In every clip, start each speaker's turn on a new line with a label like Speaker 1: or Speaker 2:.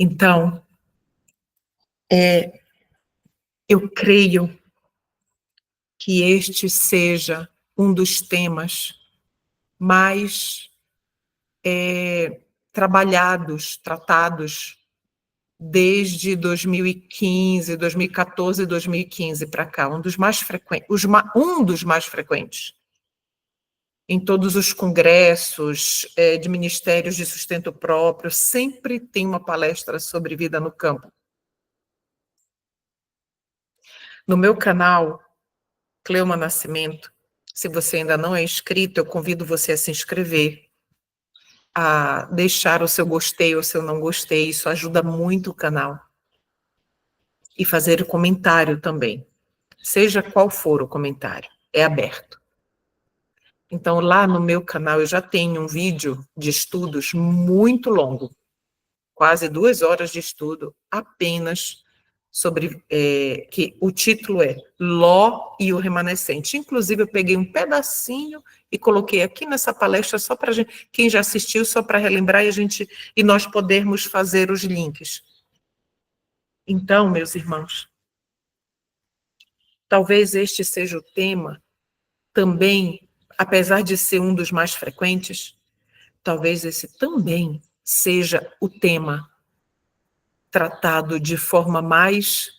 Speaker 1: Então, eu creio que este seja um dos temas mais tratados desde 2015, 2014 e 2015 para cá, um dos mais frequentes. Em todos os congressos de ministérios de sustento próprio, sempre tem uma palestra sobre vida no campo. No meu canal, Cleuma Nascimento, se você ainda não é inscrito, eu convido você a se inscrever, a deixar o seu gostei ou seu não gostei, isso ajuda muito o canal. E fazer o comentário também, seja qual for o comentário, é aberto. Então, lá no meu canal, eu já tenho um vídeo de estudos muito longo, quase 2 horas de estudo, apenas sobre, que o título é Ló e o Remanescente. Inclusive, eu peguei um pedacinho e coloquei aqui nessa palestra, só para quem já assistiu, só para relembrar e nós podermos fazer os links. Então, meus irmãos, talvez este seja o tema também, apesar de ser um dos mais frequentes, talvez esse também seja o tema tratado de forma mais,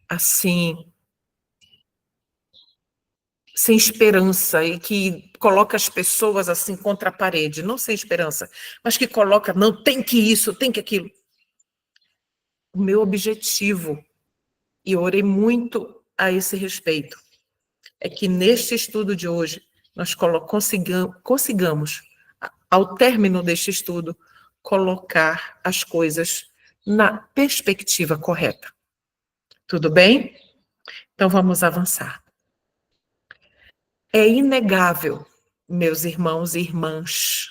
Speaker 1: assim, sem esperança e que coloca as pessoas assim contra a parede, não sem esperança, mas que coloca, não, tem que isso, tem que aquilo. O meu objetivo, e eu orei muito a esse respeito, é que neste estudo de hoje, nós consigamos, ao término deste estudo, colocar as coisas na perspectiva correta. Tudo bem? Então vamos avançar. É inegável, meus irmãos e irmãs,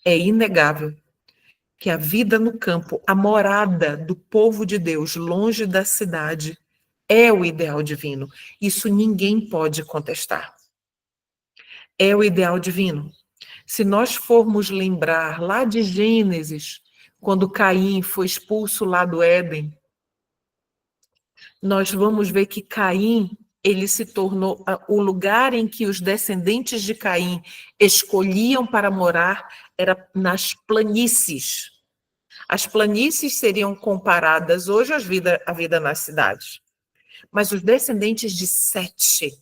Speaker 1: é inegável que a vida no campo, a morada do povo de Deus, longe da cidade, é o ideal divino. Isso ninguém pode contestar. É o ideal divino. Se nós formos lembrar lá de Gênesis, quando Caim foi expulso lá do Éden, nós vamos ver que Caim, ele se tornou o lugar em que os descendentes de Caim escolhiam para morar era nas planícies. As planícies seriam comparadas hoje à vida nas cidades. Mas os descendentes de Sete,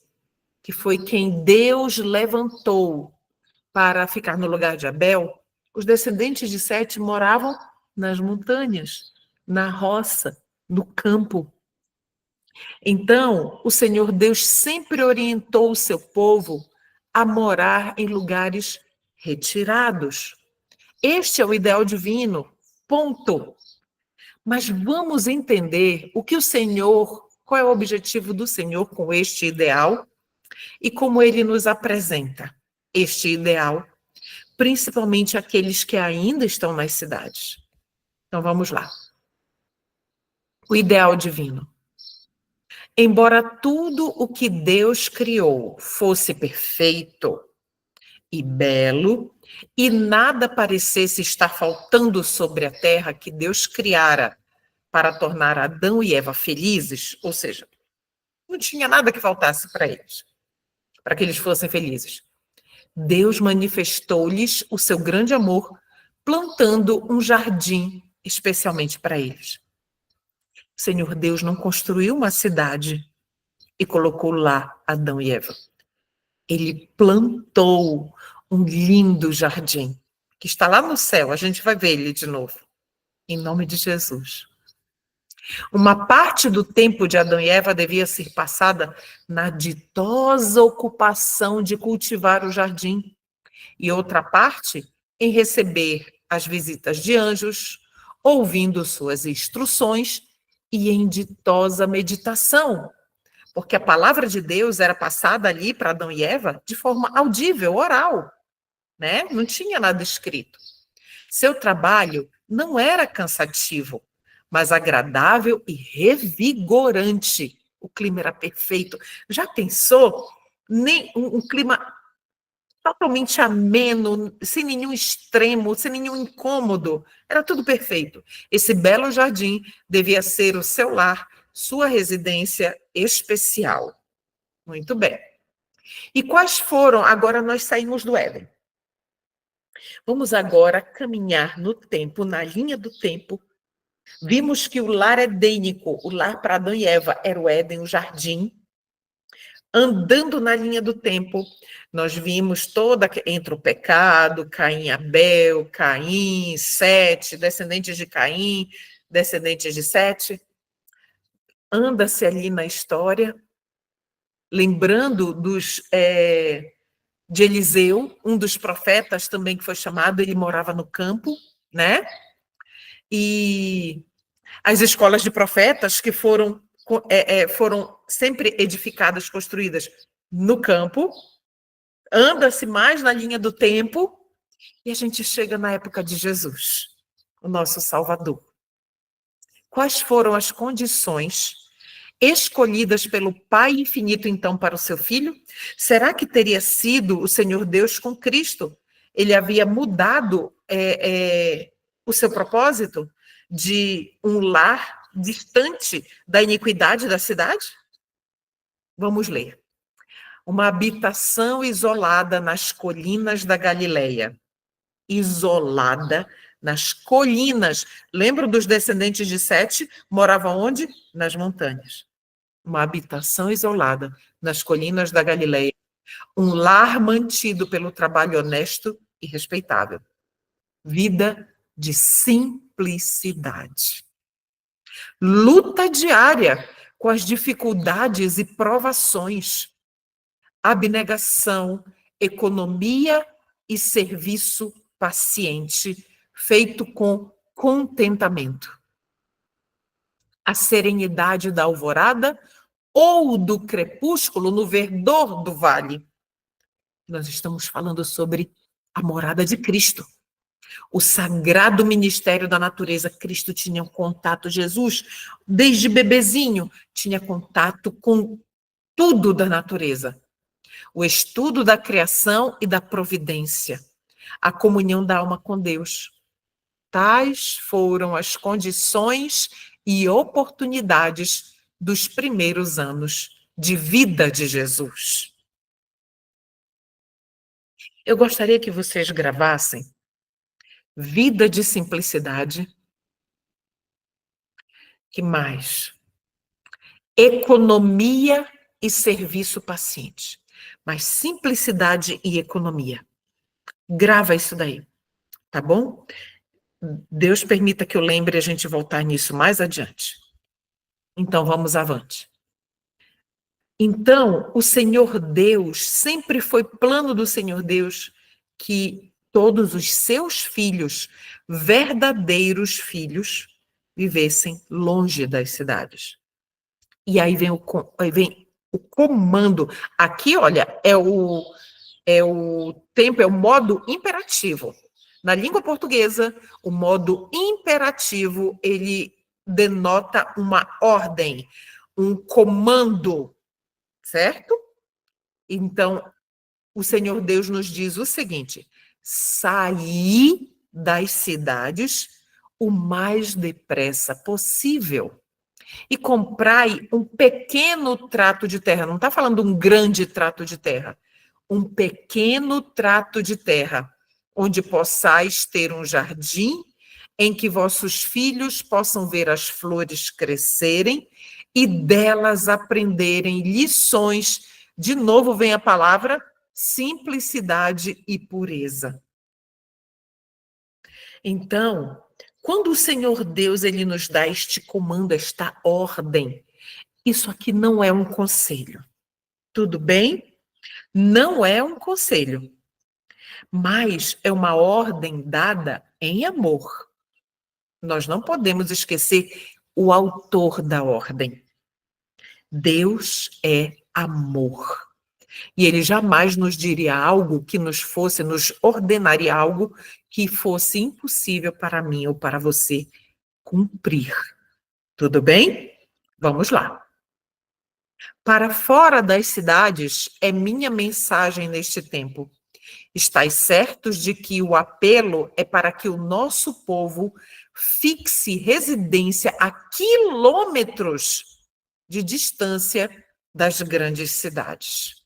Speaker 1: que foi quem Deus levantou para ficar no lugar de Abel, os descendentes de Sete moravam nas montanhas, na roça, no campo. Então, o Senhor Deus sempre orientou o seu povo a morar em lugares retirados. Este é o ideal divino, ponto. Mas vamos entender qual é o objetivo do Senhor com este ideal e como ele nos apresenta este ideal, principalmente aqueles que ainda estão nas cidades. Então vamos lá. O ideal divino. Embora tudo o que Deus criou fosse perfeito e belo, e nada parecesse estar faltando sobre a terra que Deus criara para tornar Adão e Eva felizes, ou seja, não tinha nada que faltasse para eles, para que eles fossem felizes. Deus manifestou-lhes o seu grande amor, plantando um jardim especialmente para eles. O Senhor Deus não construiu uma cidade e colocou lá Adão e Eva. Ele plantou um lindo jardim, que está lá no céu, a gente vai ver ele de novo, em nome de Jesus. Uma parte do tempo de Adão e Eva devia ser passada na ditosa ocupação de cultivar o jardim, e outra parte em receber as visitas de anjos, ouvindo suas instruções e em ditosa meditação, porque a palavra de Deus era passada ali para Adão e Eva de forma audível, oral, né? Não tinha nada escrito. Seu trabalho não era cansativo, mas agradável e revigorante. O clima era perfeito. Já pensou? Nem um clima totalmente ameno, sem nenhum extremo, sem nenhum incômodo. Era tudo perfeito. Esse belo jardim devia ser o seu lar, sua residência especial. Muito bem. E quais foram? Agora nós saímos do Éden. Vamos agora caminhar no tempo, na linha do tempo. Vimos que o lar edênico, o lar para Adão e Eva, era o Éden, o jardim. Andando na linha do tempo, nós vimos toda entre o pecado, Caim e Abel, Caim, Sete, descendentes de Caim, descendentes de Sete. Anda-se ali na história, lembrando de Eliseu, um dos profetas também que foi chamado, ele morava no campo, né? E as escolas de profetas que foram sempre edificadas, construídas no campo, anda-se mais na linha do tempo, e a gente chega na época de Jesus, o nosso Salvador. Quais foram as condições escolhidas pelo Pai infinito, então, para o seu Filho? Será que teria sido o Senhor Deus com Cristo? Ele havia mudado o seu propósito de um lar distante da iniquidade da cidade? Vamos ler. Uma habitação isolada nas colinas da Galileia. Isolada nas colinas. Lembra dos descendentes de Sete? Moravam onde? Nas montanhas. Uma habitação isolada nas colinas da Galileia. Um lar mantido pelo trabalho honesto e respeitável. Vida de simplicidade. Luta diária com as dificuldades e provações. Abnegação, economia e serviço paciente, feito com contentamento. A serenidade da alvorada ou do crepúsculo no verdor do vale. Nós estamos falando sobre a morada de Cristo. O sagrado ministério da natureza. Cristo tinha um contato, Jesus, desde bebezinho, tinha contato com tudo da natureza. O estudo da criação e da providência. A comunhão da alma com Deus. Tais foram as condições e oportunidades dos primeiros anos de vida de Jesus. Eu gostaria que vocês gravassem vida de simplicidade. Que mais? Economia e serviço paciente. Mas simplicidade e economia. Grava isso daí, tá bom? Deus permita que eu lembre a gente voltar nisso mais adiante. Então, vamos avante. Então, o Senhor Deus, sempre foi plano do Senhor Deus que todos os seus filhos, verdadeiros filhos, vivessem longe das cidades. E aí vem o comando. Aqui, olha, é o tempo, é o modo imperativo. Na língua portuguesa, o modo imperativo, ele denota uma ordem, um comando, certo? Então, o Senhor Deus nos diz o seguinte: saí das cidades o mais depressa possível e comprai um pequeno trato de terra. Não está falando um grande trato de terra. Um pequeno trato de terra, onde possais ter um jardim em que vossos filhos possam ver as flores crescerem e delas aprenderem lições. De novo vem a palavra simplicidade e pureza. Então, quando o Senhor Deus ele nos dá este comando, esta ordem, isso aqui não é um conselho. Tudo bem? Não é um conselho, mas é uma ordem dada em amor. Nós não podemos esquecer o autor da ordem. Deus é amor. E ele jamais nos diria algo que nos ordenaria algo que fosse impossível para mim ou para você cumprir. Tudo bem? Vamos lá. Para fora das cidades é minha mensagem neste tempo. Estais certos de que o apelo é para que o nosso povo fixe residência a quilômetros de distância das grandes cidades.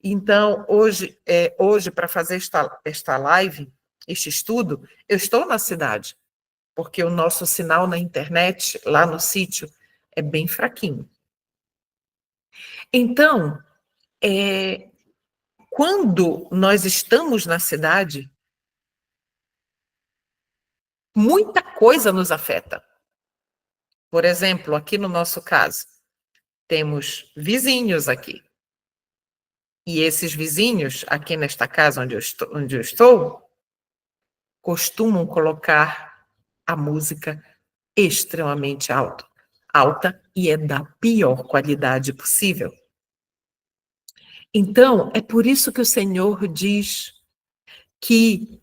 Speaker 1: Então, hoje para fazer esta live, este estudo, eu estou na cidade, porque o nosso sinal na internet, lá no sítio, é bem fraquinho. Então, quando nós estamos na cidade, muita coisa nos afeta. Por exemplo, aqui no nosso caso, temos vizinhos aqui. E esses vizinhos, aqui nesta casa onde eu estou, costumam colocar a música extremamente alta e é da pior qualidade possível. Então, é por isso que o Senhor diz que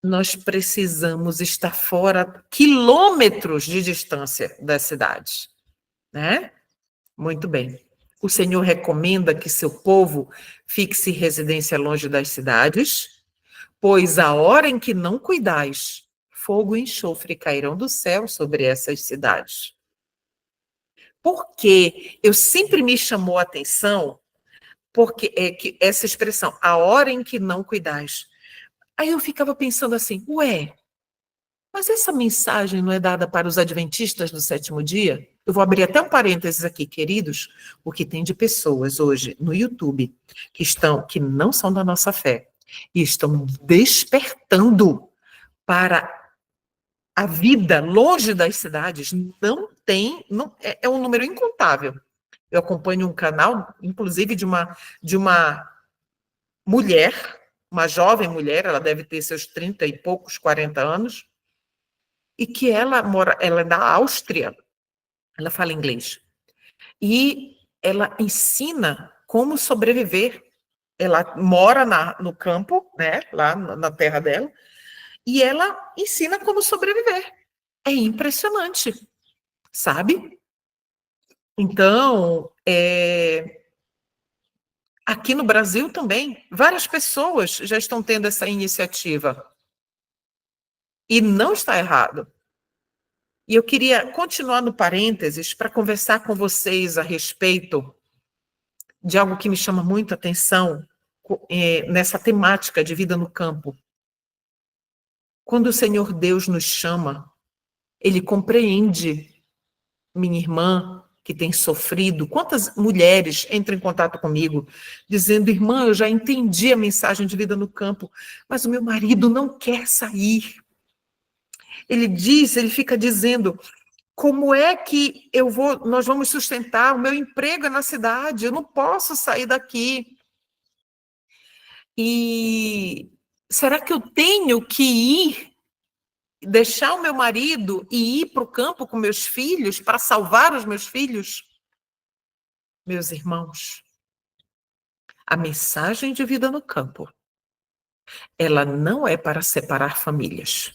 Speaker 1: nós precisamos estar fora quilômetros de distância das cidades, né? Muito bem. O Senhor recomenda que seu povo fixe residência longe das cidades, pois a hora em que não cuidais, fogo e enxofre cairão do céu sobre essas cidades. Porque eu sempre me chamou a atenção, porque é que essa expressão, a hora em que não cuidais. Aí eu ficava pensando assim, mas essa mensagem não é dada para os adventistas do sétimo dia? Eu vou abrir até um parênteses aqui, queridos, o que tem de pessoas hoje no YouTube que não são da nossa fé e estão despertando para a vida longe das cidades. É um número incontável. Eu acompanho um canal, inclusive, de uma mulher, uma jovem mulher, ela deve ter seus 30 e poucos, 40 anos, e que ela é da Áustria, ela fala inglês, e ela ensina como sobreviver. Ela mora no campo, né, lá na terra dela, e ela ensina como sobreviver. É impressionante, sabe? Então, aqui no Brasil também, várias pessoas já estão tendo essa iniciativa. E não está errado. E eu queria continuar no parênteses para conversar com vocês a respeito de algo que me chama muito a atenção nessa temática de vida no campo. Quando o Senhor Deus nos chama, Ele compreende, minha irmã, que tem sofrido. Quantas mulheres entram em contato comigo dizendo, irmã, eu já entendi a mensagem de vida no campo, mas o meu marido não quer sair. Ele fica dizendo, como é que nós vamos sustentar? O meu emprego é na cidade, eu não posso sair daqui. E será que eu tenho que ir, deixar o meu marido e ir para o campo com meus filhos para salvar os meus filhos? Meus irmãos, a mensagem de vida no campo, ela não é para separar famílias.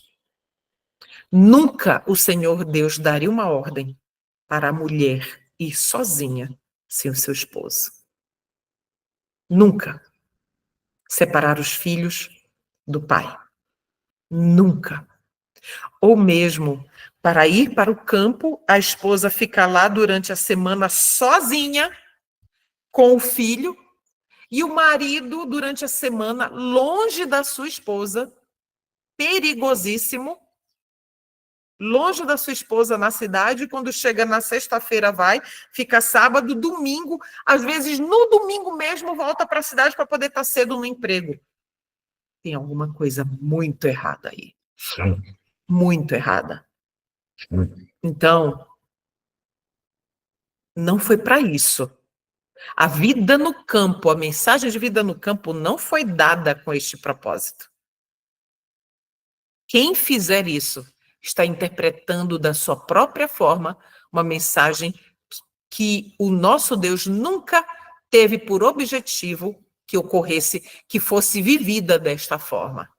Speaker 1: Nunca o Senhor Deus daria uma ordem para a mulher ir sozinha sem o seu esposo. Nunca. Separar os filhos do pai. Nunca. Ou mesmo, para ir para o campo, a esposa fica lá durante a semana sozinha com o filho e o marido durante a semana longe da sua esposa, perigosíssimo, longe da sua esposa na cidade, quando chega na sexta-feira vai, fica sábado, domingo, às vezes no domingo mesmo volta para a cidade para poder estar cedo no emprego. Tem alguma coisa muito errada aí. Muito errada. Então, não foi para isso. A vida no campo, a mensagem de vida no campo não foi dada com este propósito. Quem fizer isso está interpretando da sua própria forma uma mensagem que o nosso Deus nunca teve por objetivo que ocorresse, que fosse vivida desta forma.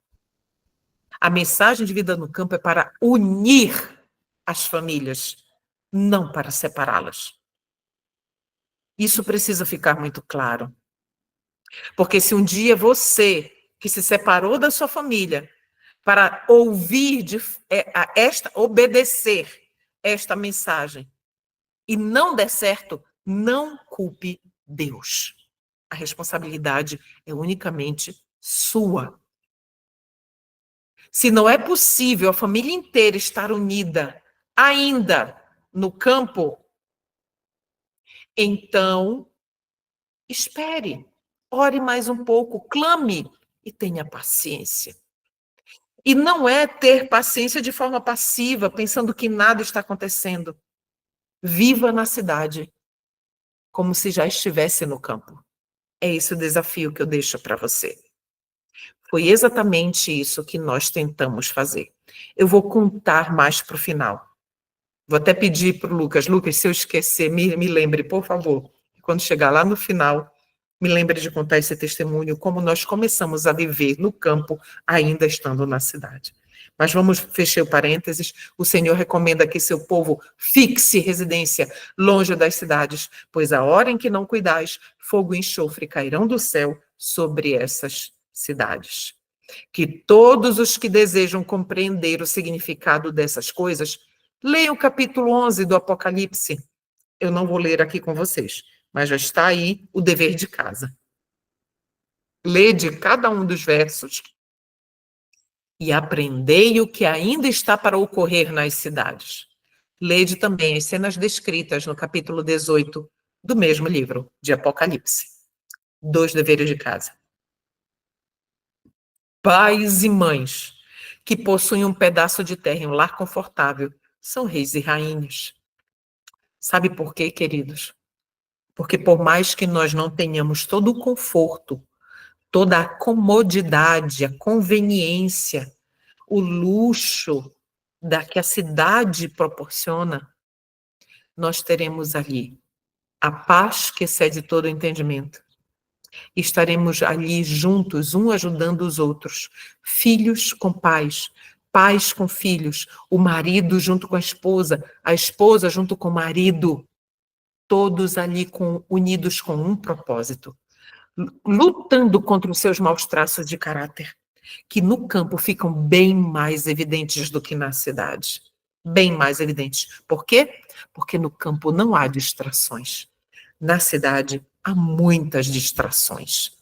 Speaker 1: A mensagem de vida no campo é para unir as famílias, não para separá-las. Isso precisa ficar muito claro. Porque se um dia você que se separou da sua família para ouvir, obedecer esta mensagem e não der certo, não culpe Deus. A responsabilidade é unicamente sua. Se não é possível a família inteira estar unida ainda no campo, então espere, ore mais um pouco, clame e tenha paciência. E não é ter paciência de forma passiva, pensando que nada está acontecendo. Viva na cidade, como se já estivesse no campo. É esse o desafio que eu deixo para você. Foi exatamente isso que nós tentamos fazer. Eu vou contar mais para o final. Vou até pedir para o Lucas, se eu esquecer, me lembre, por favor. Quando chegar lá no final, me lembre de contar esse testemunho, como nós começamos a viver no campo, ainda estando na cidade. Mas vamos fechar o parênteses. O Senhor recomenda que seu povo fixe residência longe das cidades, pois a hora em que não cuidais, fogo e enxofre cairão do céu sobre essas cidades. Que todos os que desejam compreender o significado dessas coisas, leiam o capítulo 11 do Apocalipse. Eu não vou ler aqui com vocês, mas já está aí o dever de casa. Lede cada um dos versos e aprendei o que ainda está para ocorrer nas cidades. Lede também as cenas descritas no capítulo 18 do mesmo livro de Apocalipse. 2 deveres de casa. Pais e mães que possuem um pedaço de terra e um lar confortável são reis e rainhas. Sabe por quê, queridos? Porque por mais que nós não tenhamos todo o conforto, toda a comodidade, a conveniência, o luxo que a cidade proporciona, nós teremos ali a paz que excede todo o entendimento. Estaremos ali juntos, um ajudando os outros, filhos com pais, pais com filhos, o marido junto com a esposa junto com o marido, todos ali unidos com um propósito, lutando contra os seus maus traços de caráter, que no campo ficam bem mais evidentes do que na cidade. Bem mais evidentes. Por quê? Porque no campo não há distrações. Na cidade há muitas distrações.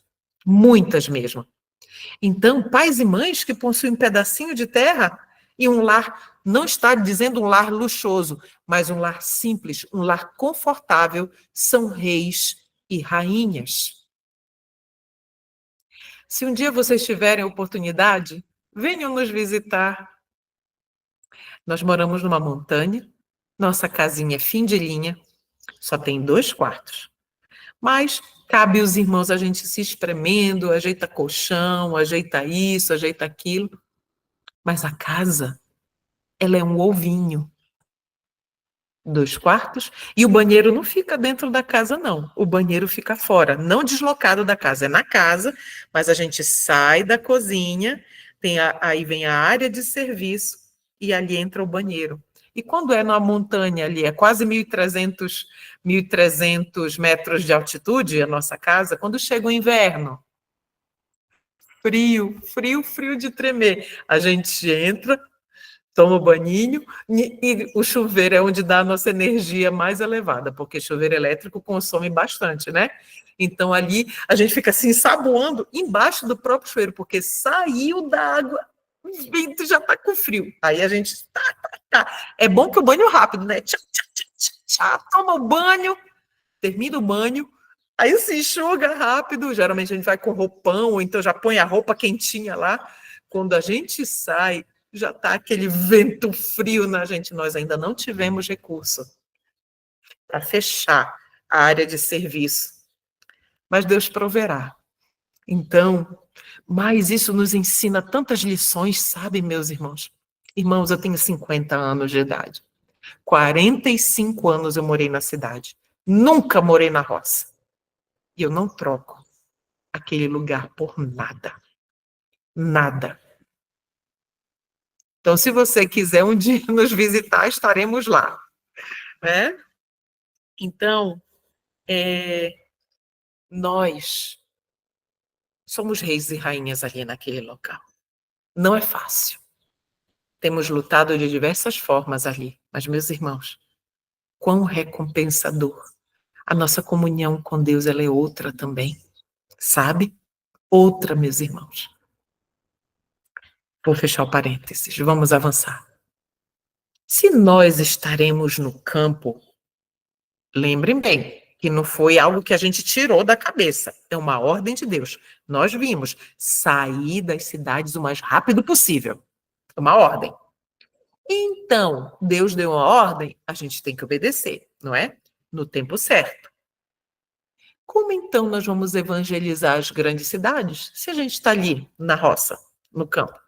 Speaker 1: Muitas mesmo. Então, pais e mães que possuem um pedacinho de terra e um lar, não está dizendo um lar luxuoso, mas um lar simples, um lar confortável, são reis e rainhas. Se um dia vocês tiverem oportunidade, venham nos visitar. Nós moramos numa montanha, nossa casinha é fim de linha, só tem 2 quartos. Mas cabe os irmãos a gente se espremendo, ajeita colchão, ajeita isso, ajeita aquilo. Mas a casa, ela é um ovinho. 2 quartos, e o banheiro não fica dentro da casa, não. O banheiro fica fora, não deslocado da casa, é na casa, mas a gente sai da cozinha, aí vem a área de serviço, e ali entra o banheiro. E quando é na montanha ali, é quase 1.300 metros de altitude, a nossa casa, quando chega o inverno, frio, frio, frio de tremer. A gente entra, toma o baninho e o chuveiro é onde dá a nossa energia mais elevada, porque chuveiro elétrico consome bastante, né? Então ali a gente fica assim saboando embaixo do próprio chuveiro, porque saiu da água, o vento já tá com frio. Aí a gente tá. É bom que o banho é rápido, né? Tchá, tchá, tchá, tchá, tchá, toma o banho, termina o banho, aí se enxuga rápido. Geralmente a gente vai com roupão, ou então já põe a roupa quentinha lá. Quando a gente sai, já está aquele vento frio na gente. Nós ainda não tivemos recurso para fechar a área de serviço. Mas Deus proverá. Então, mas isso nos ensina tantas lições, sabe, meus irmãos? Irmãos, eu tenho 50 anos de idade. 45 anos eu morei na cidade. Nunca morei na roça. E eu não troco aquele lugar por nada. Nada. Então, se você quiser um dia nos visitar, estaremos lá, né? Então, nós Somos reis e rainhas ali naquele local. Não é fácil. Temos lutado de diversas formas ali, mas, meus irmãos, quão recompensador. A nossa comunhão com Deus, ela é outra também, sabe? Outra, meus irmãos. Vou fechar o parênteses, vamos avançar. Se nós estaremos no campo, lembrem bem que não foi algo que a gente tirou da cabeça, é uma ordem de Deus. Nós vimos sair das cidades o mais rápido possível. É uma ordem. Então, Deus deu uma ordem, a gente tem que obedecer, não é? No tempo certo. Como então nós vamos evangelizar as grandes cidades se a gente está ali na roça, no campo?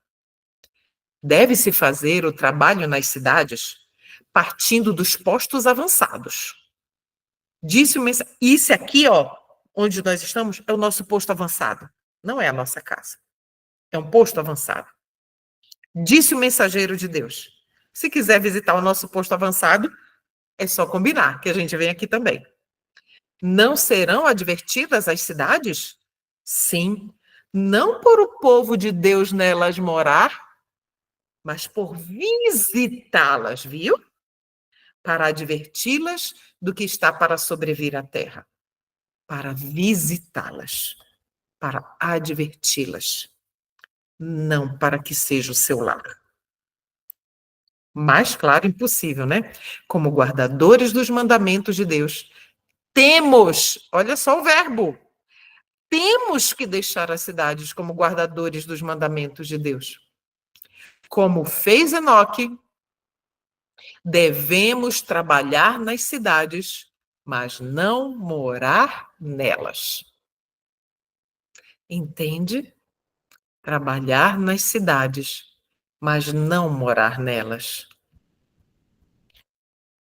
Speaker 1: Deve-se fazer o trabalho nas cidades partindo dos postos avançados. Disse o mensageiro, isso aqui, ó, onde nós estamos, é o nosso posto avançado. Não é a nossa casa. É um posto avançado. Disse o mensageiro de Deus. Se quiser visitar o nosso posto avançado, é só combinar, que a gente vem aqui também. Não serão advertidas as cidades? Sim, não por o povo de Deus nelas morar, mas por visitá-las, viu? Para adverti-las do que está para sobrevir à terra. Para visitá-las, para adverti-las, não para que seja o seu lar. Mais claro, impossível, né? Como guardadores dos mandamentos de Deus, temos, olha só o verbo, temos que deixar as cidades como guardadores dos mandamentos de Deus. Como fez Enoque, devemos trabalhar nas cidades, mas não morar nelas. Entende? Trabalhar nas cidades, mas não morar nelas.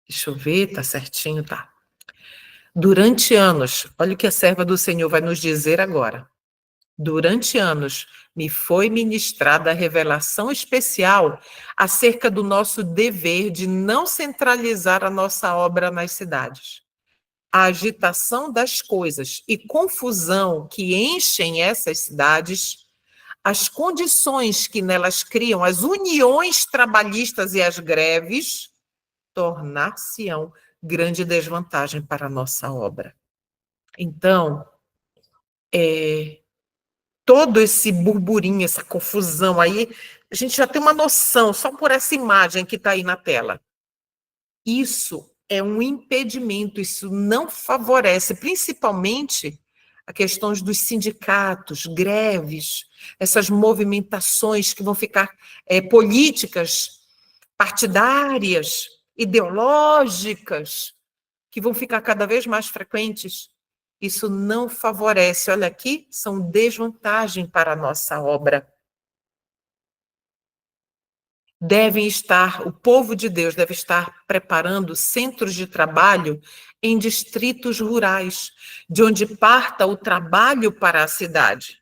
Speaker 1: Deixa eu ver, tá certinho, tá. Durante anos, olha o que a serva do Senhor vai nos dizer agora. Durante anos, me foi ministrada a revelação especial acerca do nosso dever de não centralizar a nossa obra nas cidades. A agitação das coisas e confusão que enchem essas cidades, as condições que nelas criam, as uniões trabalhistas e as greves, tornar-se-ão grande desvantagem para a nossa obra. Então, todo esse burburinho, essa confusão aí, a gente já tem uma noção, só por essa imagem que está aí na tela. Isso é um impedimento, isso não favorece, principalmente a questões dos sindicatos, greves, essas movimentações que vão ficar políticas, partidárias, ideológicas, que vão ficar cada vez mais frequentes. Isso não favorece, olha aqui, são desvantagem para a nossa obra. O povo de Deus deve estar preparando centros de trabalho em distritos rurais, de onde parta o trabalho para a cidade.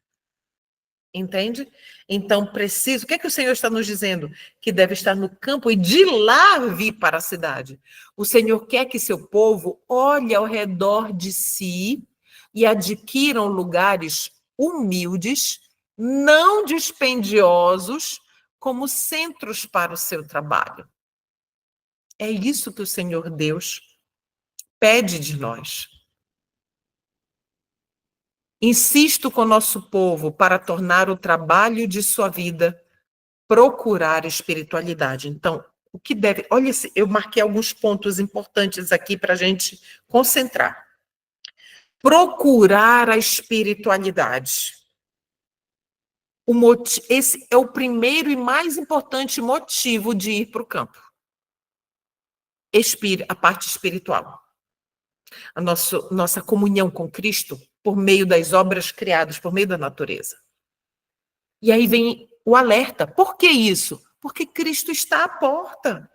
Speaker 1: Entende? Então, preciso... O que é que o Senhor está nos dizendo? Que deve estar no campo e de lá vir para a cidade. O Senhor quer que seu povo olhe ao redor de si e adquiram lugares humildes, não dispendiosos, como centros para o seu trabalho. É isso que o Senhor Deus pede de nós. Insisto com o nosso povo para tornar o trabalho de sua vida procurar espiritualidade. Então, o que deve... Olha, eu marquei alguns pontos importantes aqui para a gente concentrar. Procurar a espiritualidade. Esse é o primeiro e mais importante motivo de ir para o campo. A parte espiritual. A nossa comunhão com Cristo por meio das obras criadas, por meio da natureza. E aí vem o alerta. Por que isso? Porque Cristo está à porta.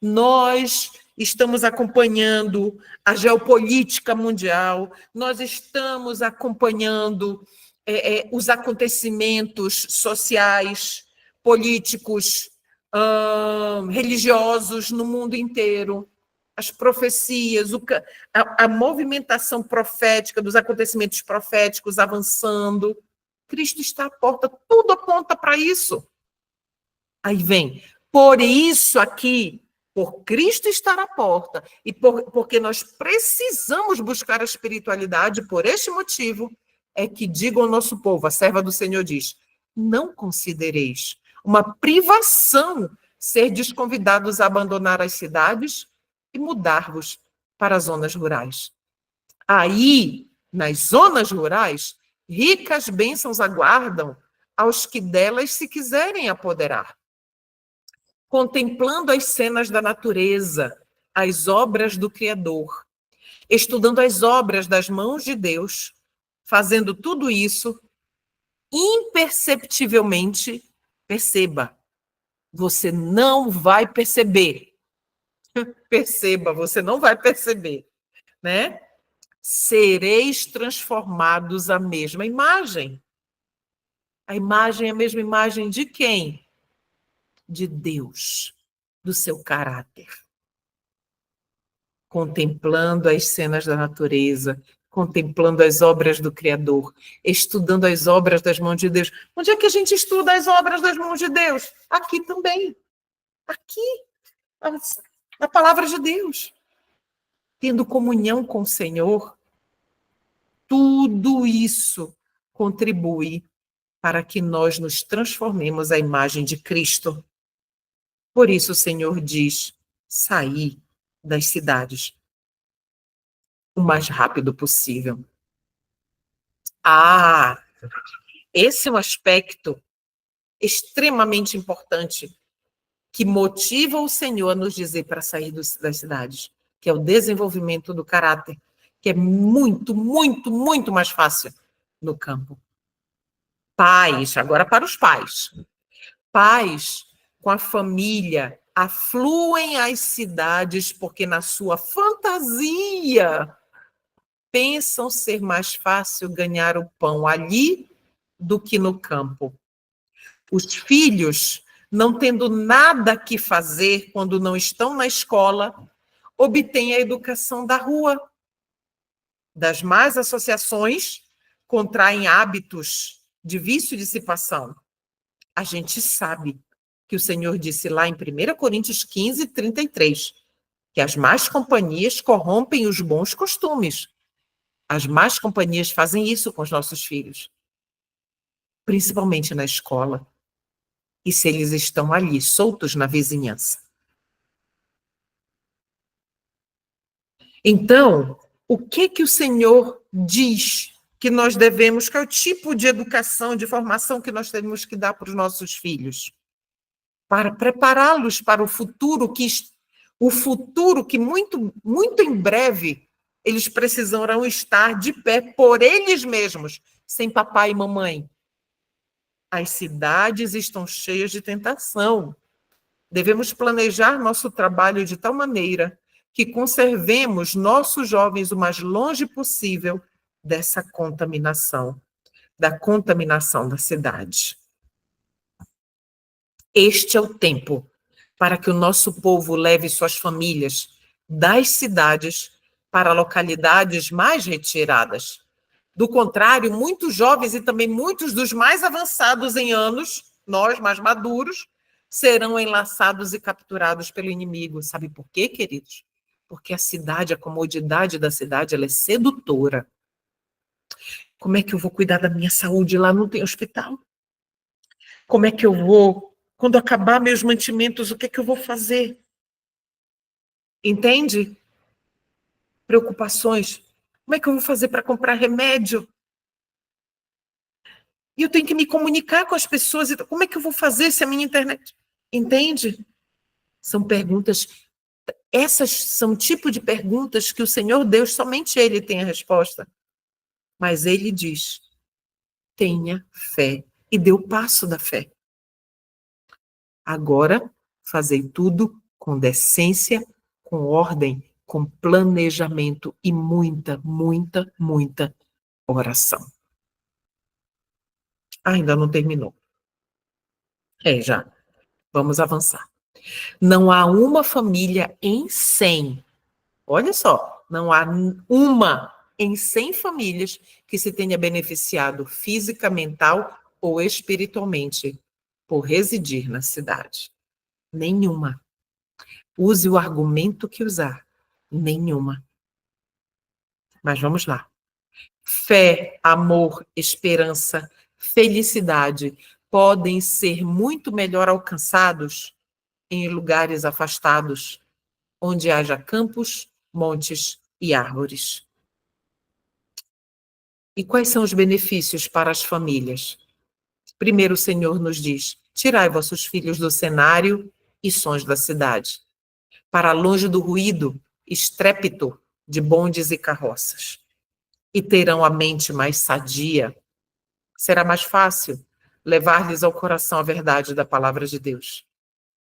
Speaker 1: Nós estamos acompanhando a geopolítica mundial, nós estamos acompanhando os acontecimentos sociais, políticos, religiosos no mundo inteiro. as profecias, a movimentação profética dos acontecimentos proféticos avançando. Cristo está à porta, tudo aponta para isso. Aí vem, por isso aqui, por Cristo estar à porta, e porque nós precisamos buscar a espiritualidade, por este motivo, é que diga ao nosso povo, a serva do Senhor diz, não considereis uma privação ser desconvidados a abandonar as cidades e mudar-vos para as zonas rurais. Aí, nas zonas rurais, ricas bênçãos aguardam aos que delas se quiserem apoderar. Contemplando as cenas da natureza, as obras do Criador, estudando as obras das mãos de Deus, fazendo tudo isso, imperceptivelmente, perceba, você não vai perceber. Perceba, você não vai perceber, né? Sereis transformados à mesma imagem. A imagem é a mesma imagem de quem? De Deus, do seu caráter. Contemplando as cenas da natureza, contemplando as obras do Criador, estudando as obras das mãos de Deus. Onde é que a gente estuda as obras das mãos de Deus? Aqui também. Aqui, na palavra de Deus. Tendo comunhão com o Senhor, tudo isso contribui para que nós nos transformemos à imagem de Cristo. Por isso o Senhor diz, sair das cidades o mais rápido possível. Esse é um aspecto extremamente importante que motiva o Senhor a nos dizer para sair das cidades, que é o desenvolvimento do caráter, que é muito, muito, muito mais fácil no campo. Pais, agora para os pais. Pais com a família afluem às cidades porque na sua fantasia pensam ser mais fácil ganhar o pão ali do que no campo. Os filhos, não tendo nada que fazer quando não estão na escola, obtêm a educação da rua, das más associações, contraem hábitos de vício e dissipação. A gente sabe que o Senhor disse lá em 1 Coríntios 15, 33, que as más companhias corrompem os bons costumes. As más companhias fazem isso com os nossos filhos, principalmente na escola. E se eles estão ali, soltos na vizinhança. Então, o que o Senhor diz que nós devemos, que é o tipo de educação, de formação que nós temos que dar para os nossos filhos? Para prepará-los para o futuro que muito, muito em breve eles precisarão estar de pé por eles mesmos, sem papai e mamãe. As cidades estão cheias de tentação. Devemos planejar nosso trabalho de tal maneira que conservemos nossos jovens o mais longe possível dessa contaminação, da contaminação da cidade. Este é o tempo para que o nosso povo leve suas famílias das cidades para localidades mais retiradas. Do contrário, muitos jovens e também muitos dos mais avançados em anos, nós mais maduros, serão enlaçados e capturados pelo inimigo. Sabe por quê, queridos? Porque a cidade, a comodidade da cidade, ela é sedutora. Como é que eu vou cuidar da minha saúde? Lá não tem hospital. Como é que eu vou, quando acabar meus mantimentos, o que é que eu vou fazer? Entende? Preocupações. Como é que eu vou fazer para comprar remédio? E eu tenho que me comunicar com as pessoas. Como é que eu vou fazer se a minha internet... Entende? São perguntas... Essas são o tipo de perguntas que o Senhor Deus, somente Ele tem a resposta. Mas Ele diz, tenha fé. E dê o passo da fé. Agora, fazei tudo com decência, com ordem, com planejamento e muita, muita, muita oração. Ainda não terminou. Já. Vamos avançar. Não há uma família em 100 Olha só, não há uma em 100 famílias que se tenha beneficiado física, mental ou espiritualmente por residir na cidade. Nenhuma. Use o argumento que usar. Nenhuma. Mas vamos lá. Fé, amor, esperança, felicidade podem ser muito melhor alcançados em lugares afastados, onde haja campos, montes e árvores. E quais são os benefícios para as famílias? Primeiro, o Senhor nos diz: tirai vossos filhos do cenário e sons da cidade, para longe do ruído, estrépito de bondes e carroças, e terão a mente mais sadia. Será mais fácil levar-lhes ao coração a verdade da palavra de Deus.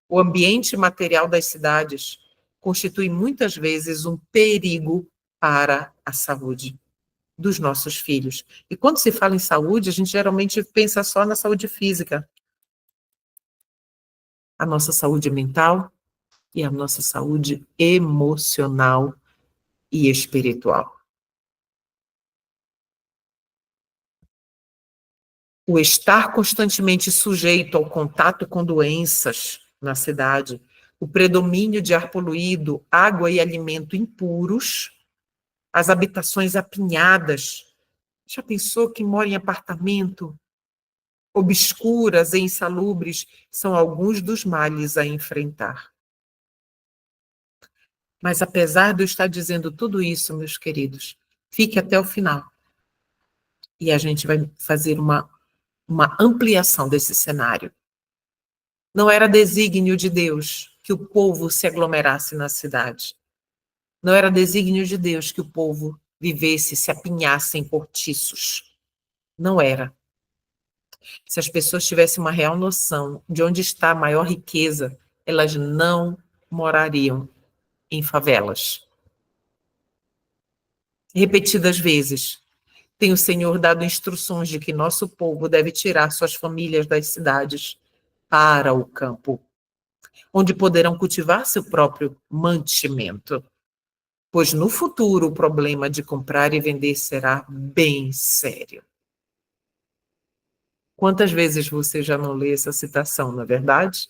Speaker 1: O ambiente material das cidades constitui muitas vezes um perigo para a saúde dos nossos filhos. E quando se fala em saúde, a gente geralmente pensa só na saúde física. A nossa saúde mental e a nossa saúde emocional e espiritual. O estar constantemente sujeito ao contato com doenças na cidade, o predomínio de ar poluído, água e alimento impuros, as habitações apinhadas. Já pensou que mora em apartamento? Obscuras e insalubres são alguns dos males a enfrentar. Mas apesar de eu estar dizendo tudo isso, meus queridos, fique até o final. E a gente vai fazer uma ampliação desse cenário. Não era desígnio de Deus que o povo se aglomerasse na cidade. Não era desígnio de Deus que o povo vivesse, se apinhasse em cortiços. Não era. Se as pessoas tivessem uma real noção de onde está a maior riqueza, elas não morariam em favelas. Repetidas vezes, tem o Senhor dado instruções de que nosso povo deve tirar suas famílias das cidades para o campo, onde poderão cultivar seu próprio mantimento. Pois no futuro o problema de comprar e vender será bem sério. Quantas vezes você já não lê essa citação, não é verdade?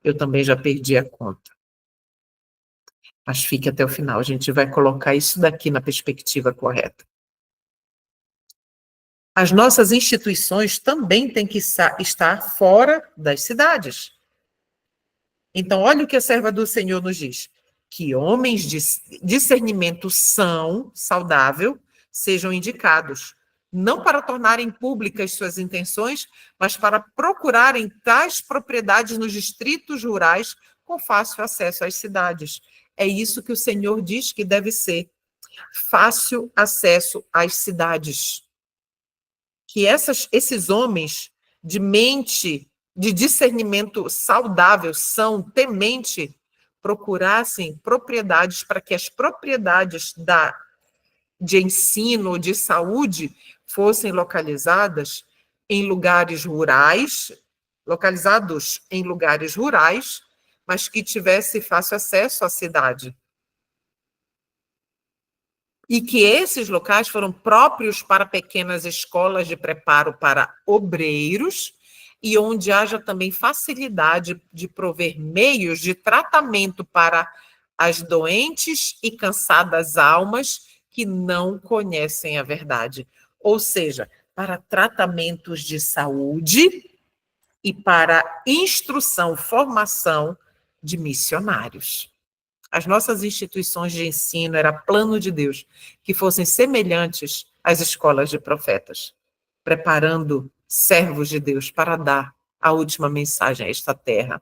Speaker 1: Eu também já perdi a conta. Mas fique até o final, a gente vai colocar isso daqui na perspectiva correta. As nossas instituições também têm que estar fora das cidades. Então, olha o que a serva do Senhor nos diz. Que homens de discernimento são, saudável, sejam indicados, não para tornarem públicas suas intenções, mas para procurarem tais propriedades nos distritos rurais com fácil acesso às cidades. É isso que o Senhor diz que deve ser. Fácil acesso às cidades. Que esses homens de mente, de discernimento saudável, são temente, procurassem propriedades para que as propriedades de ensino, de saúde, fossem localizados em lugares rurais, mas que tivesse fácil acesso à cidade. E que esses locais foram próprios para pequenas escolas de preparo para obreiros e onde haja também facilidade de prover meios de tratamento para as doentes e cansadas almas que não conhecem a verdade. Ou seja, para tratamentos de saúde e para instrução, formação de missionários. As nossas instituições de ensino era plano de Deus que fossem semelhantes às escolas de profetas, preparando servos de Deus para dar a última mensagem a esta terra.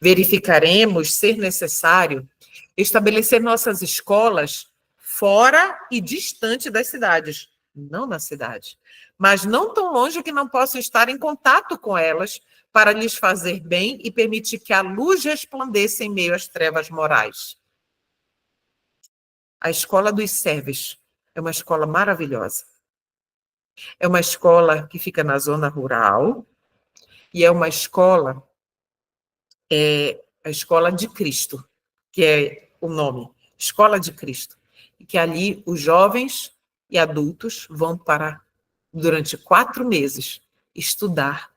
Speaker 1: Verificaremos ser necessário estabelecer nossas escolas fora e distante das cidades, não na cidade, mas não tão longe que não possam estar em contato com elas para lhes fazer bem e permitir que a luz resplandeça em meio às trevas morais. A escola dos servos é uma escola maravilhosa. É uma escola que fica na zona rural e é uma escola, a escola de Cristo, que é o nome. Escola de Cristo. E que ali os jovens e adultos vão para, durante 4 meses, estudar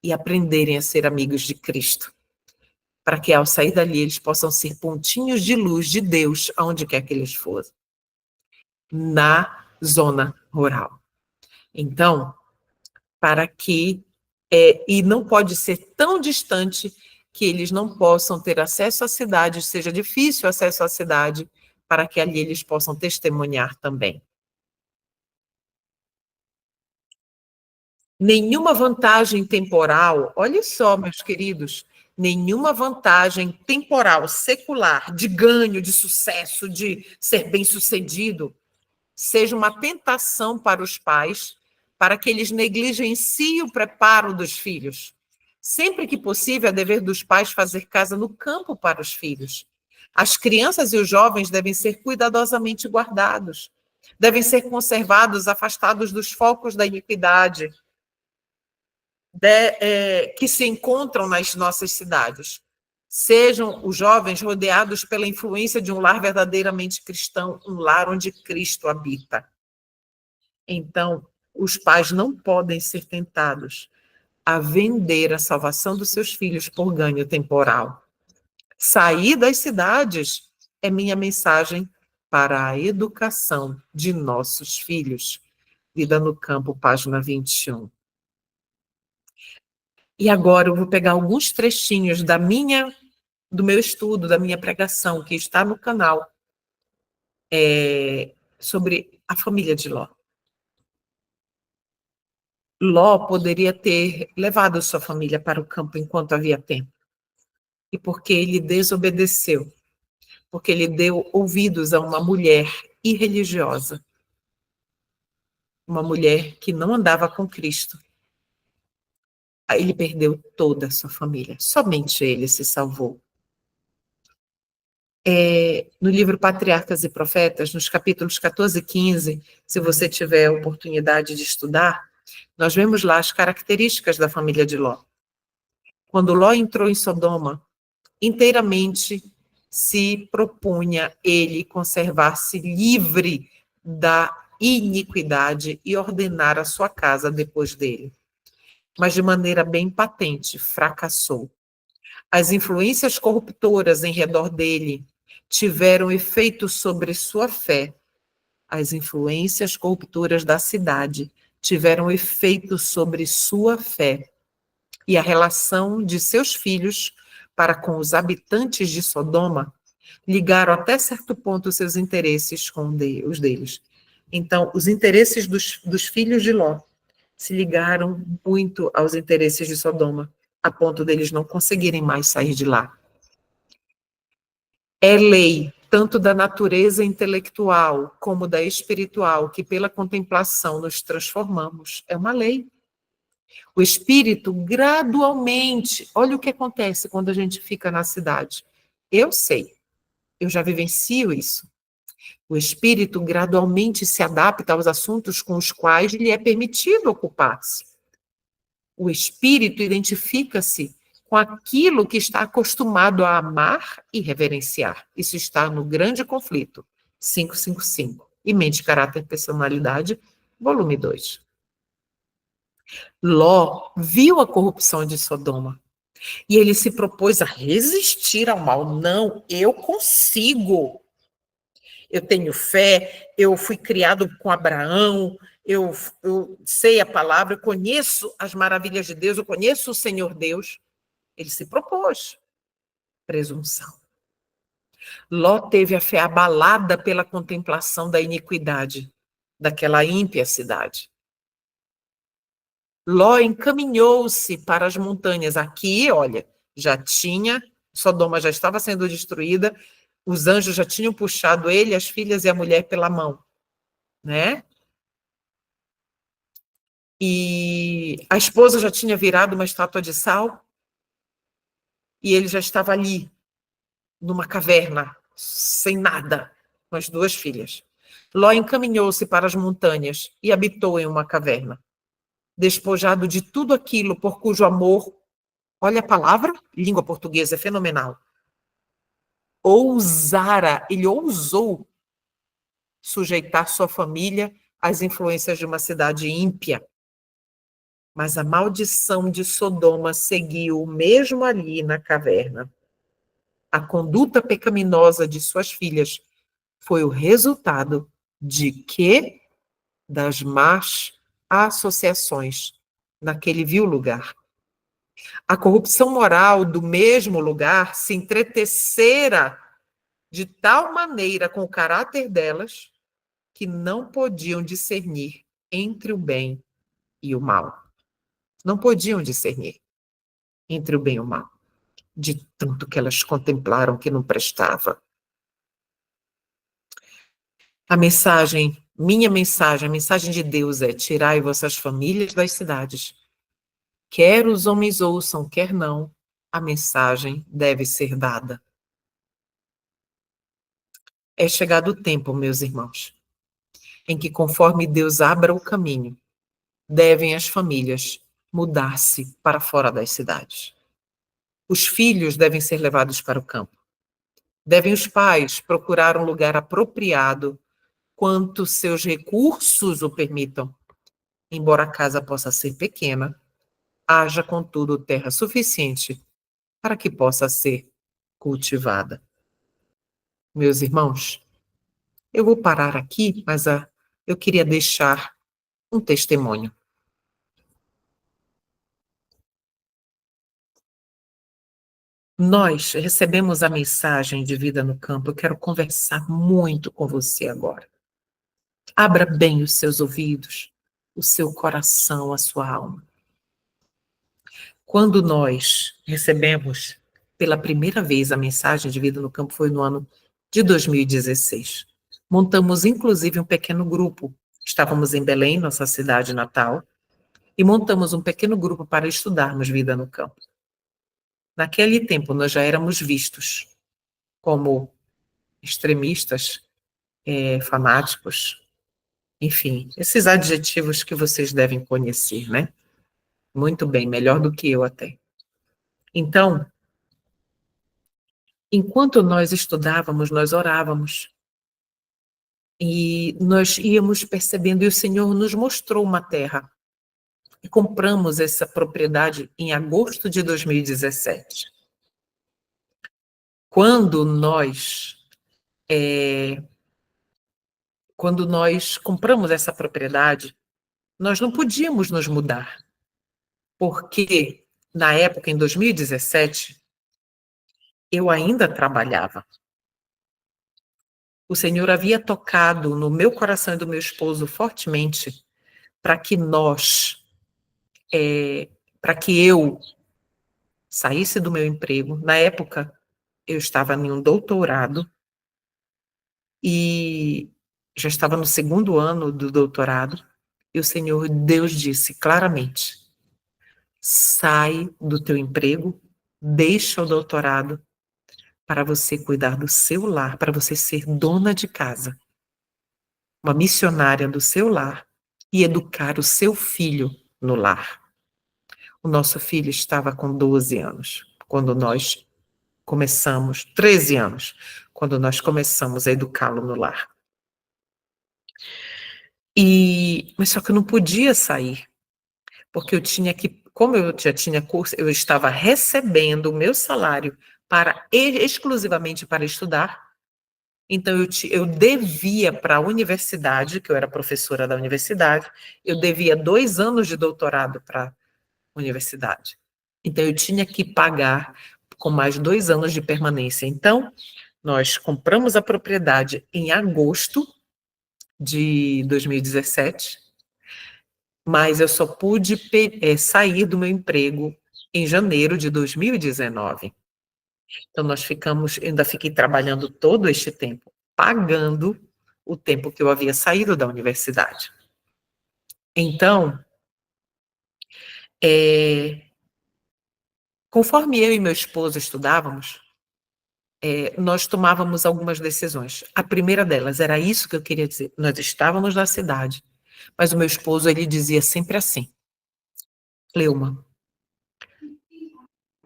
Speaker 1: e aprenderem a ser amigos de Cristo, para que ao sair dali eles possam ser pontinhos de luz de Deus aonde quer que eles forem, na zona rural. Então, para que e não pode ser tão distante que eles não possam ter acesso à cidade, seja difícil o acesso à cidade, para que ali eles possam testemunhar também. Nenhuma vantagem temporal, olha só, meus queridos, nenhuma vantagem temporal, secular, de ganho, de sucesso, de ser bem-sucedido, seja uma tentação para os pais, para que eles negligenciem o preparo dos filhos. Sempre que possível, é dever dos pais fazer casa no campo para os filhos. As crianças e os jovens devem ser cuidadosamente guardados, devem ser conservados, afastados dos focos da iniquidade, que se encontram nas nossas cidades. Sejam os jovens rodeados pela influência de um lar verdadeiramente cristão, um lar onde Cristo habita. Então, os pais não podem ser tentados a vender a salvação dos seus filhos por ganho temporal. Sair das cidades é minha mensagem para a educação de nossos filhos. Vida no Campo, página 21. E agora eu vou pegar alguns trechinhos do meu estudo, da minha pregação, que está no canal, sobre a família de Ló. Ló poderia ter levado sua família para o campo enquanto havia tempo. E porque ele desobedeceu, porque ele deu ouvidos a uma mulher irreligiosa, uma mulher que não andava com Cristo, aí ele perdeu toda a sua família. Somente ele se salvou. No livro Patriarcas e Profetas, nos capítulos 14 e 15, se você tiver a oportunidade de estudar, nós vemos lá as características da família de Ló. Quando Ló entrou em Sodoma, inteiramente se propunha ele conservar-se livre da iniquidade e ordenar a sua casa depois dele. Mas de maneira bem patente, fracassou. As influências corruptoras em redor dele tiveram efeito sobre sua fé. As influências corruptoras da cidade tiveram efeito sobre sua fé. E a relação de seus filhos para com os habitantes de Sodoma ligaram até certo ponto seus interesses com os deles. Então, os interesses dos filhos de Ló se ligaram muito aos interesses de Sodoma, a ponto deles não conseguirem mais sair de lá. É lei, tanto da natureza intelectual como da espiritual, que pela contemplação nos transformamos. É uma lei. O espírito, gradualmente, olha o que acontece quando a gente fica na cidade. Eu sei, eu já vivencio isso. O espírito gradualmente se adapta aos assuntos com os quais lhe é permitido ocupar-se. O espírito identifica-se com aquilo que está acostumado a amar e reverenciar. Isso está no Grande Conflito, 555. E Mente, Caráter e Personalidade, volume 2. Ló viu a corrupção de Sodoma e ele se propôs a resistir ao mal. Não, eu consigo. Eu tenho fé, eu fui criado com Abraão, eu sei a palavra, eu conheço as maravilhas de Deus, eu conheço o Senhor Deus. Ele se propôs. Presunção. Ló teve a fé abalada pela contemplação da iniquidade daquela ímpia cidade. Ló encaminhou-se para as montanhas. Aqui, olha, Sodoma já estava sendo destruída, os anjos já tinham puxado ele, as filhas e a mulher pela mão, né? E a esposa já tinha virado uma estátua de sal, e ele já estava ali, numa caverna, sem nada, com as 2 filhas. Ló encaminhou-se para as montanhas e habitou em uma caverna, despojado de tudo aquilo por cujo amor, olha a palavra, língua portuguesa é fenomenal, ele ousou sujeitar sua família às influências de uma cidade ímpia. Mas a maldição de Sodoma seguiu mesmo ali na caverna. A conduta pecaminosa de suas filhas foi o resultado de quê? Das más associações naquele vil lugar. A corrupção moral do mesmo lugar se entretecera de tal maneira com o caráter delas que não podiam discernir entre o bem e o mal. Não podiam discernir entre o bem e o mal, de tanto que elas contemplaram que não prestava. Minha mensagem, a mensagem de Deus é: tirai vossas famílias das cidades. Quer os homens ouçam, quer não, a mensagem deve ser dada. É chegado o tempo, meus irmãos, em que, conforme Deus abra o caminho, devem as famílias mudar-se para fora das cidades. Os filhos devem ser levados para o campo. Devem os pais procurar um lugar apropriado quanto seus recursos o permitam. Embora a casa possa ser pequena, haja, contudo, terra suficiente para que possa ser cultivada. Meus irmãos, eu vou parar aqui, mas eu queria deixar um testemunho. Nós recebemos a mensagem de vida no campo. Eu quero conversar muito com você agora. Abra bem os seus ouvidos, o seu coração, a sua alma. Quando nós recebemos pela primeira vez a mensagem de vida no campo, foi no ano de 2016. Montamos, inclusive, um pequeno grupo. Estávamos em Belém, nossa cidade natal, e montamos um pequeno grupo para estudarmos vida no campo. Naquele tempo, nós já éramos vistos como extremistas, fanáticos, enfim, esses adjetivos que vocês devem conhecer, né? Muito bem, melhor do que eu até. Então, enquanto nós estudávamos, nós orávamos. E nós íamos percebendo, e o Senhor nos mostrou uma terra. E compramos essa propriedade em agosto de 2017. Quando nós compramos essa propriedade, nós não podíamos nos mudar, porque na época, em 2017, eu ainda trabalhava. O Senhor havia tocado no meu coração e do meu esposo fortemente para que para que eu saísse do meu emprego. Na época, eu estava em um doutorado e já estava no segundo ano do doutorado, e o Senhor Deus disse claramente: sai do teu emprego, deixa o doutorado para você cuidar do seu lar, para você ser dona de casa, uma missionária do seu lar e educar o seu filho no lar. O nosso filho estava com 12 anos, quando nós começamos, 13 anos, quando nós começamos a educá-lo no lar. Mas só que eu não podia sair, porque eu tinha que, como eu já tinha curso, eu estava recebendo o meu salário exclusivamente para estudar. Então, eu devia para a universidade, que eu era professora da universidade, eu devia 2 anos de doutorado para a universidade. Então, eu tinha que pagar com mais 2 anos de permanência. Então, nós compramos a propriedade em agosto de 2017, mas eu só pude sair do meu emprego em janeiro de 2019. Então, ainda fiquei trabalhando todo este tempo, pagando o tempo que eu havia saído da universidade. Então, conforme eu e meu esposo estudávamos, nós tomávamos algumas decisões. A primeira delas era isso que eu queria dizer. Nós estávamos na cidade, mas o meu esposo, ele dizia sempre assim: Cleuma,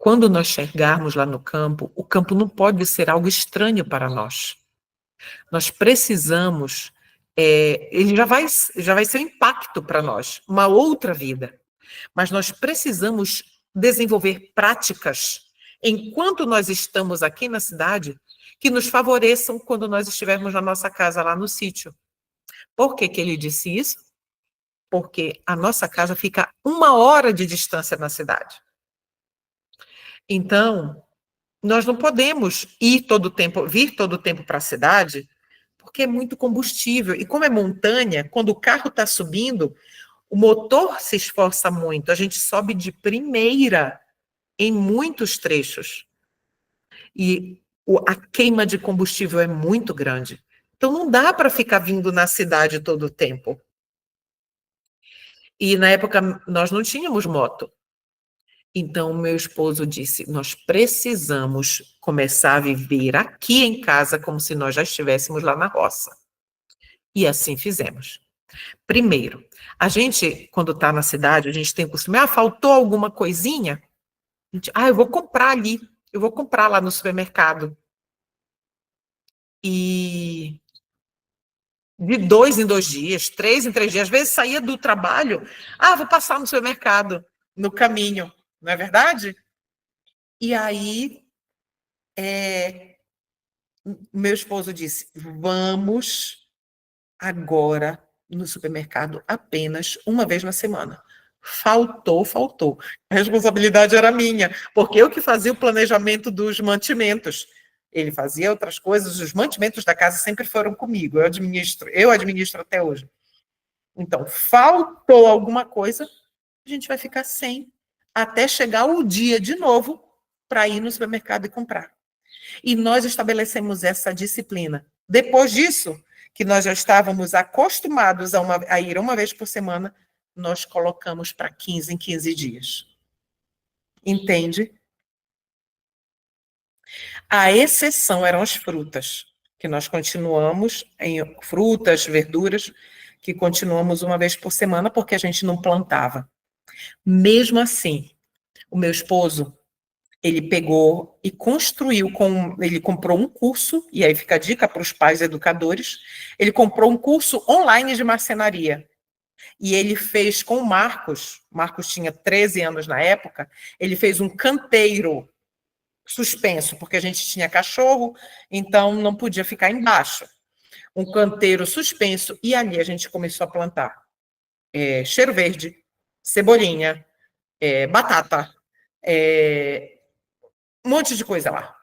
Speaker 1: quando nós chegarmos lá no campo, o campo não pode ser algo estranho para nós. Nós precisamos, ele já vai ser um impacto para nós, uma outra vida. Mas nós precisamos desenvolver práticas enquanto nós estamos aqui na cidade que nos favoreçam quando nós estivermos na nossa casa lá no sítio. Por que que ele disse isso? Porque a nossa casa fica 1 hora de distância na cidade. Então, nós não podemos vir todo o tempo para a cidade, porque é muito combustível. E como é montanha, quando o carro está subindo, o motor se esforça muito. A gente sobe de primeira em muitos trechos. E a queima de combustível é muito grande. Então, não dá para ficar vindo na cidade todo o tempo. E, na época, nós não tínhamos moto. Então, meu esposo disse, nós precisamos começar a viver aqui em casa como se nós já estivéssemos lá na roça. E assim fizemos. Primeiro, a gente, quando está na cidade, a gente tem o costume, faltou alguma coisinha? Eu vou comprar ali, eu vou comprar lá no supermercado. E de 2 em 2 dias, 3 em 3 dias, às vezes saía do trabalho, vou passar no supermercado, no caminho, não é verdade? E aí, meu esposo disse, vamos agora no supermercado apenas uma vez na semana. Faltou. A responsabilidade era minha, porque eu que fazia o planejamento dos mantimentos. Ele fazia outras coisas, os mantimentos da casa sempre foram comigo, eu administro até hoje. Então, faltou alguma coisa, a gente vai ficar sem, até chegar o dia de novo para ir no supermercado e comprar. E nós estabelecemos essa disciplina. Depois disso, que nós já estávamos acostumados a ir uma vez por semana, nós colocamos para 15 em 15 dias. Entende? A exceção eram as frutas, que nós continuamos em frutas, verduras, que continuamos uma vez por semana, porque a gente não plantava. Mesmo assim, o meu esposo, ele pegou e construiu, ele comprou um curso, e aí fica a dica para os pais educadores, ele comprou um curso online de marcenaria. E ele fez com o Marcos tinha 13 anos na época, ele fez um canteiro suspenso, porque a gente tinha cachorro, então não podia ficar embaixo. Um canteiro suspenso, e ali a gente começou a plantar cheiro verde, cebolinha, batata, um monte de coisa lá.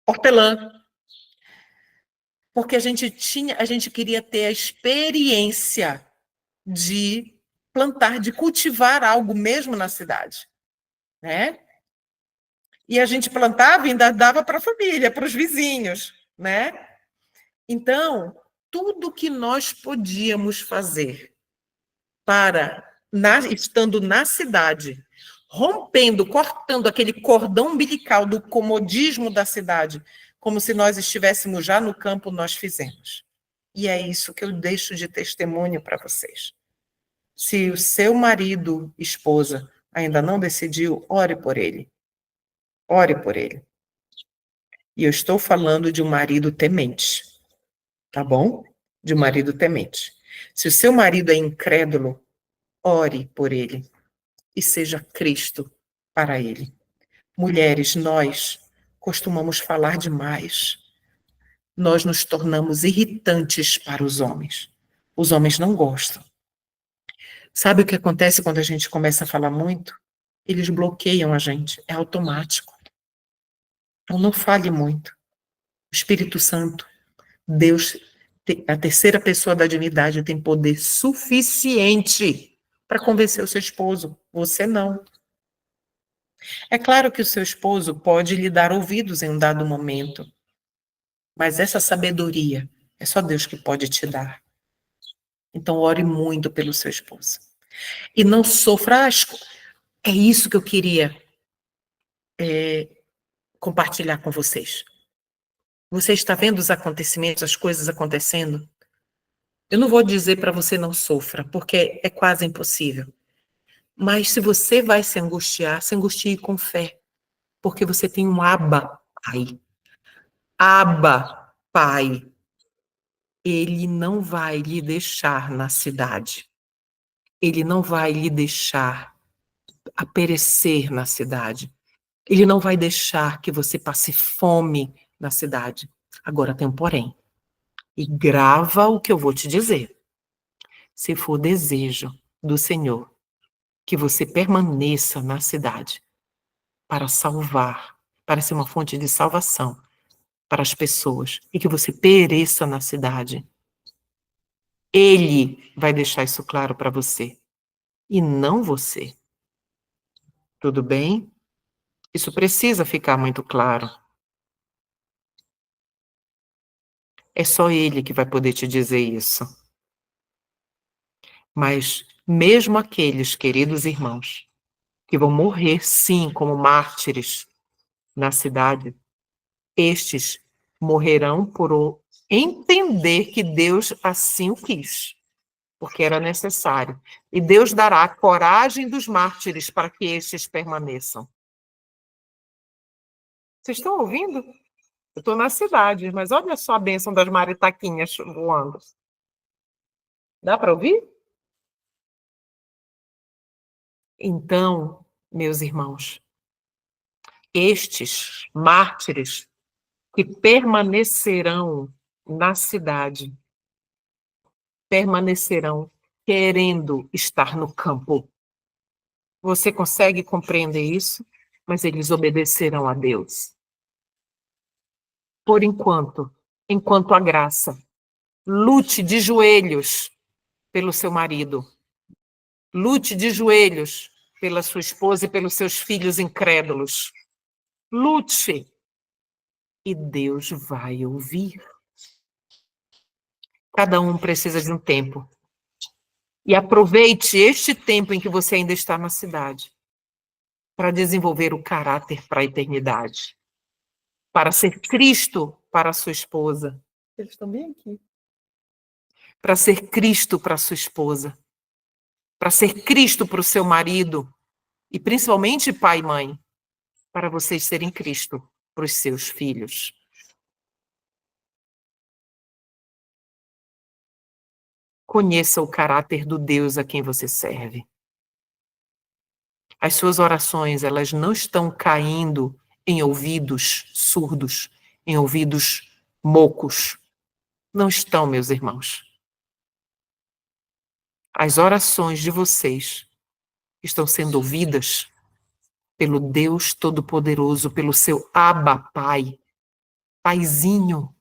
Speaker 1: Hortelã. Porque a gente queria ter a experiência de plantar, de cultivar algo mesmo na cidade, né? E a gente plantava e ainda dava para a família, para os vizinhos, né? Então, tudo que nós podíamos fazer estando na cidade, rompendo, cortando aquele cordão umbilical do comodismo da cidade, como se nós estivéssemos já no campo, nós fizemos. E é isso que eu deixo de testemunho para vocês. Se o seu marido, esposa, ainda não decidiu, ore por ele. Ore por ele. E eu estou falando de um marido temente, tá bom? De um marido temente. Se o seu marido é incrédulo, ore por ele e seja Cristo para ele. Mulheres, nós costumamos falar demais. Nós nos tornamos irritantes para os homens. Os homens não gostam. Sabe o que acontece quando a gente começa a falar muito? Eles bloqueiam a gente, é automático. Então não fale muito. O Espírito Santo, Deus, a terceira pessoa da divindade, tem poder suficiente para convencer o seu esposo. Você não. É claro que o seu esposo pode lhe dar ouvidos em um dado momento, mas essa sabedoria é só Deus que pode te dar. Então, ore muito pelo seu esposo. E não sofra. É isso que eu queria compartilhar com vocês. Você está vendo os acontecimentos, as coisas acontecendo? Eu não vou dizer para você não sofra, porque é quase impossível. Mas se você vai se angustie com fé, porque você tem um Abba, Pai. Abba, Pai. Ele não vai lhe deixar na cidade. Ele não vai lhe deixar a perecer na cidade. Ele não vai deixar que você passe fome na cidade. Agora tem um porém. E grava o que eu vou te dizer. Se for desejo do Senhor que você permaneça na cidade para salvar, para ser uma fonte de salvação para as pessoas e que você pereça na cidade, Ele vai deixar isso claro para você e não você. Tudo bem? Isso precisa ficar muito claro. É só Ele que vai poder te dizer isso. Mas mesmo aqueles, queridos irmãos, que vão morrer, sim, como mártires na cidade, estes morrerão por entender que Deus assim o quis, porque era necessário. E Deus dará a coragem dos mártires para que estes permaneçam. Vocês estão ouvindo? Eu estou na cidade, mas olha só a bênção das maritaquinhas voando. Dá para ouvir? Então, meus irmãos, estes mártires que permanecerão na cidade, permanecerão querendo estar no campo. Você consegue compreender isso? Mas eles obedecerão a Deus. Por enquanto a graça. Lute de joelhos pelo seu marido. Lute de joelhos pela sua esposa e pelos seus filhos incrédulos. Lute. E Deus vai ouvir. Cada um precisa de um tempo. E aproveite este tempo em que você ainda está na cidade para desenvolver o caráter para a eternidade. Para ser Cristo para a sua esposa. Eles estão bem aqui. Para ser Cristo para a sua esposa. Para ser Cristo para o seu marido. E principalmente pai e mãe. Para vocês serem Cristo para os seus filhos. Conheça o caráter do Deus a quem você serve. As suas orações, elas não estão caindo em ouvidos surdos, em ouvidos mocos. Não estão, meus irmãos. As orações de vocês estão sendo ouvidas pelo Deus Todo-Poderoso, pelo seu Abba Pai, Paizinho.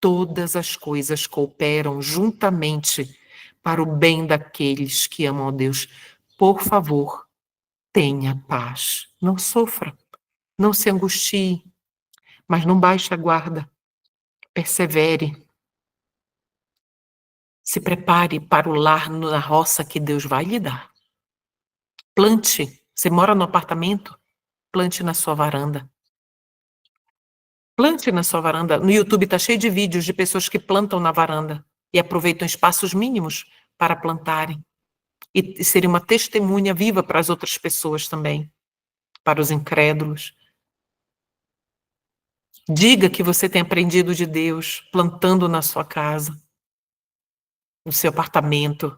Speaker 1: Todas as coisas cooperam juntamente para o bem daqueles que amam a Deus. Por favor, tenha paz. Não sofra, não se angustie, mas não baixe a guarda. Persevere. Se prepare para o lar na roça que Deus vai lhe dar. Plante. Você mora no apartamento? Plante na sua varanda. Plante na sua varanda. No YouTube está cheio de vídeos de pessoas que plantam na varanda e aproveitam espaços mínimos para plantarem. E serem uma testemunha viva para as outras pessoas também, para os incrédulos. Diga que você tem aprendido de Deus plantando na sua casa, no seu apartamento.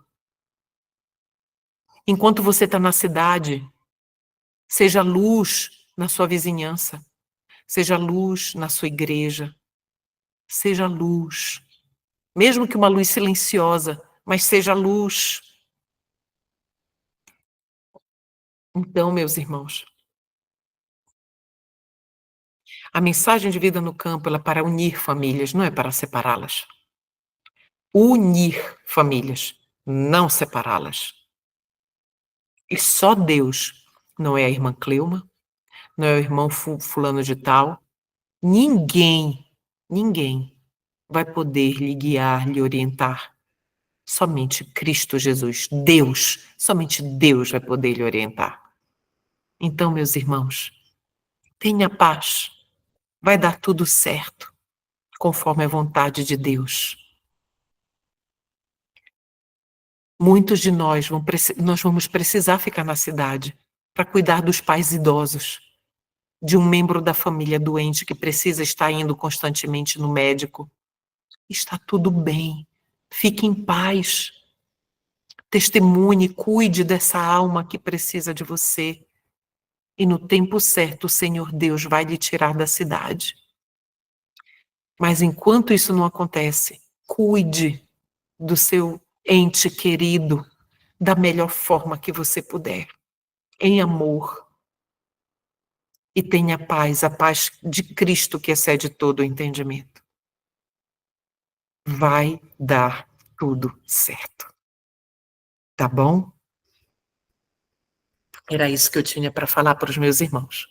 Speaker 1: Enquanto você está na cidade, seja luz na sua vizinhança, seja luz na sua igreja, seja luz. Mesmo que uma luz silenciosa, mas seja luz. Então, meus irmãos, a mensagem de vida no campo ela é para unir famílias, não é para separá-las. Unir famílias, não separá-las. E só Deus, não é a irmã Cleuma, não é o irmão fulano de tal, ninguém vai poder lhe guiar, lhe orientar. Somente Cristo Jesus, Deus, somente Deus vai poder lhe orientar. Então, meus irmãos, tenha paz, vai dar tudo certo, conforme a vontade de Deus. Muitos de nós vamos precisar ficar na cidade para cuidar dos pais idosos, de um membro da família doente que precisa estar indo constantemente no médico. Está tudo bem. Fique em paz. Testemunhe, cuide dessa alma que precisa de você. E no tempo certo, o Senhor Deus vai lhe tirar da cidade. Mas enquanto isso não acontece, cuide do seu ente querido da melhor forma que você puder, em amor. E tenha paz, a paz de Cristo que excede todo o entendimento. Vai dar tudo certo. Tá bom? Era isso que eu tinha para falar para os meus irmãos.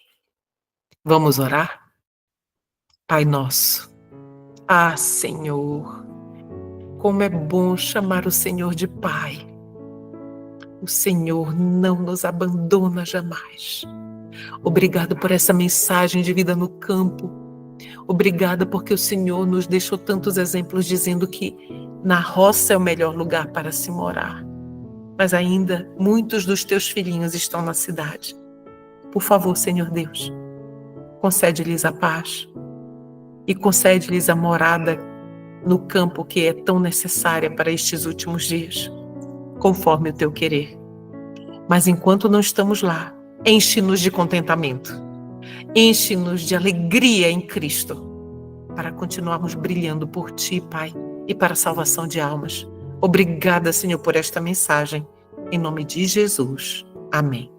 Speaker 1: Vamos orar? Pai nosso. Ah, Senhor, como é bom chamar o Senhor de Pai. O Senhor não nos abandona jamais. Obrigado por essa mensagem de vida no campo. Obrigada porque o Senhor nos deixou tantos exemplos dizendo que na roça é o melhor lugar para se morar. Mas ainda muitos dos teus filhinhos estão na cidade. Por favor, Senhor Deus, concede-lhes a paz e concede-lhes a morada no campo que é tão necessária para estes últimos dias, conforme o teu querer. Mas enquanto não estamos lá, enche-nos de contentamento, enche-nos de alegria em Cristo, para continuarmos brilhando por Ti, Pai, e para a salvação de almas. Obrigada, Senhor, por esta mensagem. Em nome de Jesus. Amém.